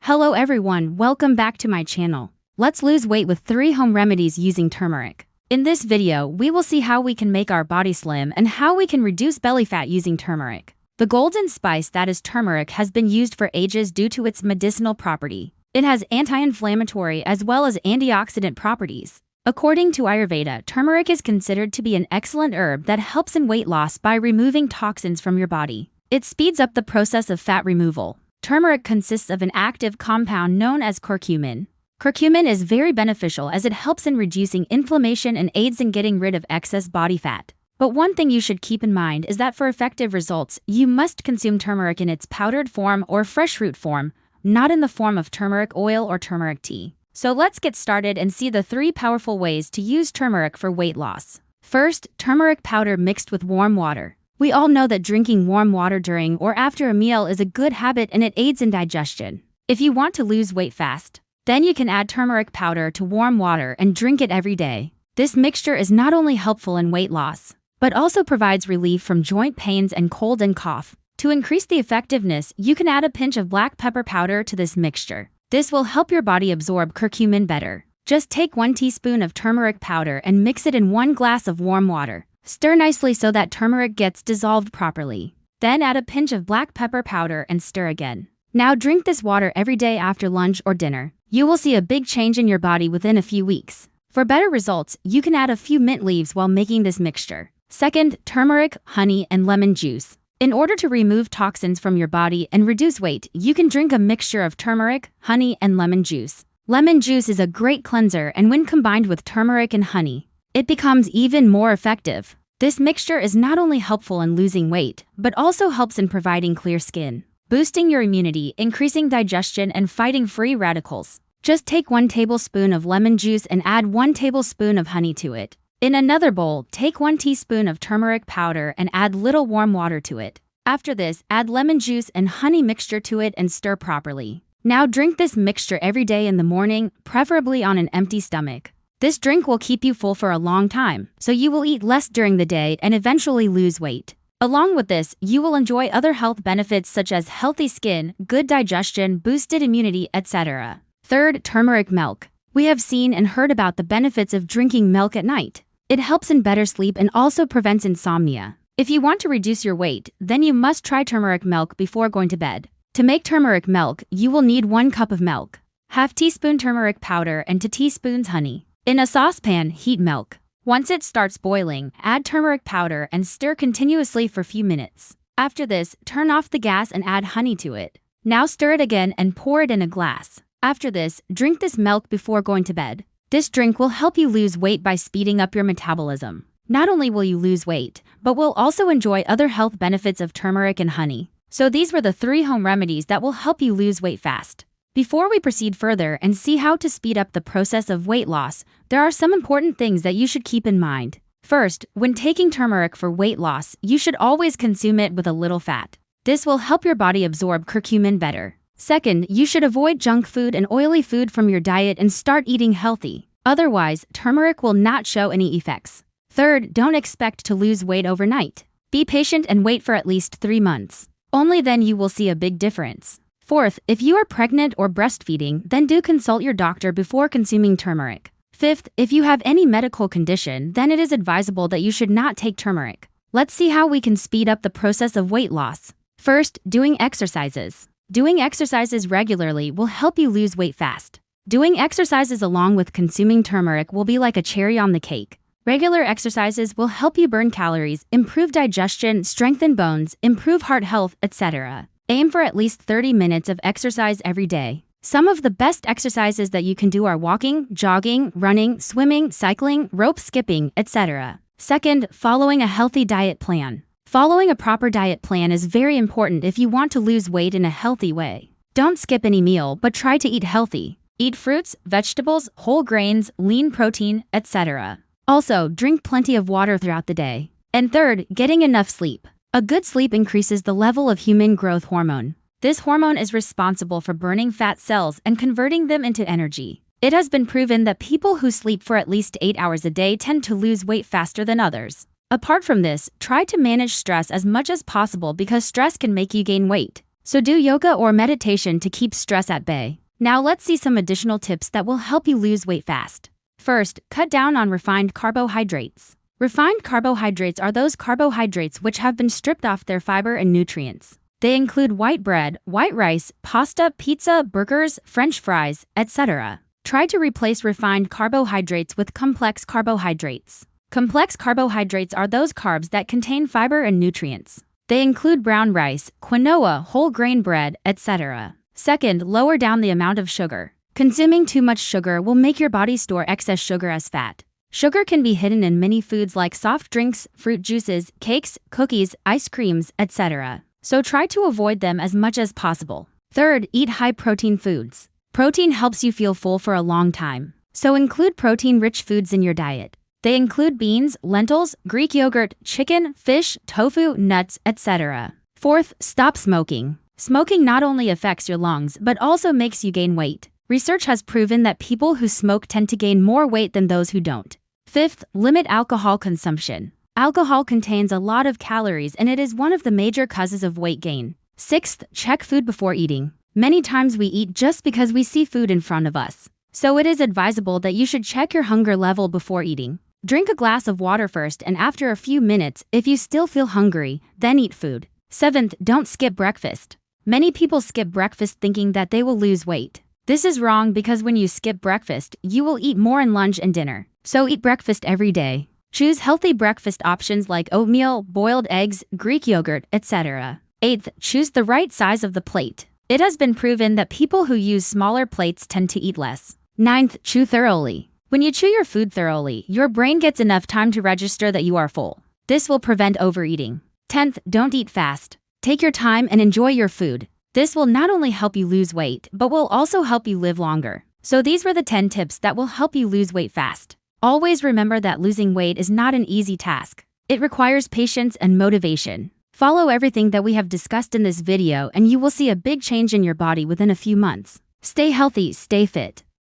Hello everyone, welcome back to my channel. Let's lose weight with 3 home remedies using turmeric. In this video, we will see how we can make our body slim and how we can reduce belly fat using turmeric. The golden spice that is turmeric has been used for ages due to its medicinal property. It has anti-inflammatory as well as antioxidant properties. According to Ayurveda, turmeric is considered to be an excellent herb that helps in weight loss by removing toxins from your body. It speeds up the process of fat removal. Turmeric consists of an active compound known as curcumin. Curcumin is very beneficial as it helps in reducing inflammation and aids in getting rid of excess body fat. But one thing you should keep in mind is that for effective results, you must consume turmeric in its powdered form or fresh root form, not in the form of turmeric oil or turmeric tea. So let's get started and see the 3 powerful ways to use turmeric for weight loss. First, turmeric powder mixed with warm water. We all know that drinking warm water during or after a meal is a good habit and it aids in digestion. If you want to lose weight fast, then you can add turmeric powder to warm water and drink it every day. This mixture is not only helpful in weight loss, but also provides relief from joint pains and cold and cough. To increase the effectiveness, you can add a pinch of black pepper powder to this mixture. This will help your body absorb curcumin better. Just take 1 teaspoon of turmeric powder and mix it in 1 glass of warm water. Stir nicely so that turmeric gets dissolved properly. Then add a pinch of black pepper powder and stir again. Now drink this water every day after lunch or dinner. You will see a big change in your body within a few weeks. For better results, you can add a few mint leaves while making this mixture. Second, turmeric, honey, and lemon juice. In order to remove toxins from your body and reduce weight, you can drink a mixture of turmeric, honey, and lemon juice. Lemon juice is a great cleanser, and when combined with turmeric and honey, it becomes even more effective. This mixture is not only helpful in losing weight, but also helps in providing clear skin, boosting your immunity, increasing digestion, and fighting free radicals. Just take 1 tablespoon of lemon juice and add 1 tablespoon of honey to it. In another bowl, take 1 teaspoon of turmeric powder and add little warm water to it. After this, add lemon juice and honey mixture to it and stir properly. Now drink this mixture every day in the morning, preferably on an empty stomach. This drink will keep you full for a long time, so you will eat less during the day and eventually lose weight. Along with this, you will enjoy other health benefits such as healthy skin, good digestion, boosted immunity, etc. Third, turmeric milk. We have seen and heard about the benefits of drinking milk at night. It helps in better sleep and also prevents insomnia. If you want to reduce your weight, then you must try turmeric milk before going to bed. To make turmeric milk, you will need 1 cup of milk, ½ teaspoon turmeric powder, and 2 teaspoons honey. In a saucepan, heat milk. Once it starts boiling, add turmeric powder and stir continuously for a few minutes. After this, turn off the gas and add honey to it. Now stir it again and pour it in a glass. After this, drink this milk before going to bed. This drink will help you lose weight by speeding up your metabolism. Not only will you lose weight, but will also enjoy other health benefits of turmeric and honey. So these were the 3 home remedies that will help you lose weight fast. Before we proceed further and see how to speed up the process of weight loss, there are some important things that you should keep in mind. First, when taking turmeric for weight loss, you should always consume it with a little fat. This will help your body absorb curcumin better. Second, you should avoid junk food and oily food from your diet and start eating healthy. Otherwise, turmeric will not show any effects. Third, don't expect to lose weight overnight. Be patient and wait for at least 3 months. Only then you will see a big difference. Fourth, if you are pregnant or breastfeeding, then do consult your doctor before consuming turmeric. Fifth, if you have any medical condition, then it is advisable that you should not take turmeric. Let's see how we can speed up the process of weight loss. First, doing exercises. Doing exercises regularly will help you lose weight fast. Doing exercises along with consuming turmeric will be like a cherry on the cake. Regular exercises will help you burn calories, improve digestion, strengthen bones, improve heart health, etc. Aim for at least 30 minutes of exercise every day. Some of the best exercises that you can do are walking, jogging, running, swimming, cycling, rope skipping, etc. Second, following a healthy diet plan. Following a proper diet plan is very important if you want to lose weight in a healthy way. Don't skip any meal, but try to eat healthy. Eat fruits, vegetables, whole grains, lean protein, etc. Also, drink plenty of water throughout the day. And third, getting enough sleep. A good sleep increases the level of human growth hormone. This hormone is responsible for burning fat cells and converting them into energy. It has been proven that people who sleep for at least 8 hours a day tend to lose weight faster than others. Apart from this, try to manage stress as much as possible because stress can make you gain weight. So do yoga or meditation to keep stress at bay. Now let's see some additional tips that will help you lose weight fast. First, cut down on refined carbohydrates. Refined carbohydrates are those carbohydrates which have been stripped off their fiber and nutrients. They include white bread, white rice, pasta, pizza, burgers, French fries, etc. Try to replace refined carbohydrates with complex carbohydrates. Complex carbohydrates are those carbs that contain fiber and nutrients. They include brown rice, quinoa, whole grain bread, etc. Second, lower down the amount of sugar. Consuming too much sugar will make your body store excess sugar as fat. Sugar can be hidden in many foods like soft drinks, fruit juices, cakes, cookies, ice creams, etc. So try to avoid them as much as possible. Third, eat high-protein foods. Protein helps you feel full for a long time. So include protein-rich foods in your diet. They include beans, lentils, Greek yogurt, chicken, fish, tofu, nuts, etc. Fourth, stop smoking. Smoking not only affects your lungs but also makes you gain weight. Research has proven that people who smoke tend to gain more weight than those who don't. Fifth, limit alcohol consumption. Alcohol contains a lot of calories and it is one of the major causes of weight gain. Sixth, check food before eating. Many times we eat just because we see food in front of us. So it is advisable that you should check your hunger level before eating. Drink a glass of water first and after a few minutes, if you still feel hungry, then eat food. Seventh, don't skip breakfast. Many people skip breakfast thinking that they will lose weight. This is wrong because when you skip breakfast, you will eat more in lunch and dinner. So eat breakfast every day. Choose healthy breakfast options like oatmeal, boiled eggs, Greek yogurt, etc. Eighth, choose the right size of the plate. It has been proven that people who use smaller plates tend to eat less. Ninth, chew thoroughly. When you chew your food thoroughly, your brain gets enough time to register that you are full. This will prevent overeating. 10th, don't eat fast. Take your time and enjoy your food. This will not only help you lose weight, but will also help you live longer. So these were the 10 tips that will help you lose weight fast. Always remember that losing weight is not an easy task. It requires patience and motivation. Follow everything that we have discussed in this video and you will see a big change in your body within a few months. Stay healthy, stay fit.